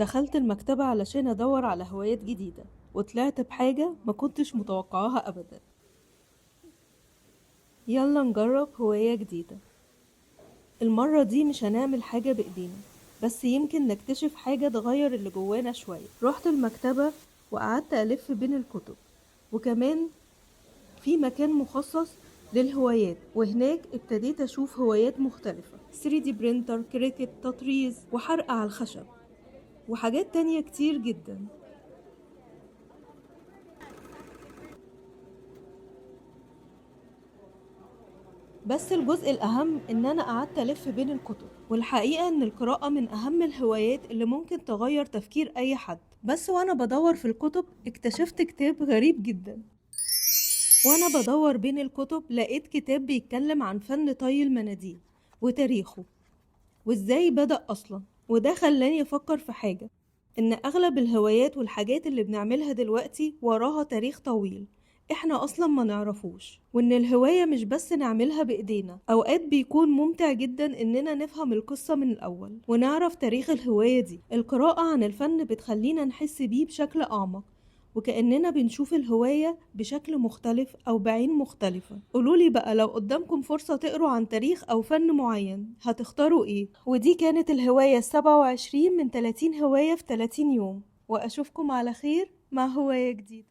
دخلت المكتبة علشان أدور على هوايات جديدة، وطلعت بحاجة ما كنتش متوقعاها أبدا. يلا نجرب هواية جديدة. المرة دي مش هنعمل حاجة بإيدينا، بس يمكن نكتشف حاجة تغير اللي جوانا شوية. رحت المكتبة وقعدت ألف بين الكتب، وكمان في مكان مخصص للهوايات، وهناك ابتديت أشوف هوايات مختلفة: 3D برينتر، كريكت، تطريز، وحرق على الخشب، وحاجات تانية كتير جدا. بس الجزء الأهم إن أنا قعدت ألف بين الكتب، والحقيقة إن القراءة من أهم الهوايات اللي ممكن تغير تفكير أي حد. بس وأنا بدور في الكتب اكتشفت كتاب غريب جدا. وأنا بدور بين الكتب لقيت كتاب بيتكلم عن فن طي المناديل وتاريخه وإزاي بدأ أصلا. وده خلاني أفكر في حاجة: إن أغلب الهوايات والحاجات اللي بنعملها دلوقتي وراها تاريخ طويل إحنا أصلا ما نعرفوش، وإن الهواية مش بس نعملها بإيدينا، أوقات بيكون ممتع جدا إننا نفهم القصة من الأول ونعرف تاريخ الهواية دي. القراءة عن الفن بتخلينا نحس بيه بشكل أعمق، وكأننا بنشوف الهواية بشكل مختلف أو بعين مختلفة. قولولي بقى، لو قدامكم فرصة تقروا عن تاريخ أو فن معين هتختاروا إيه؟ ودي كانت الهواية 27 من 30 هواية في 30 يوم، وأشوفكم على خير مع هواية جديدة.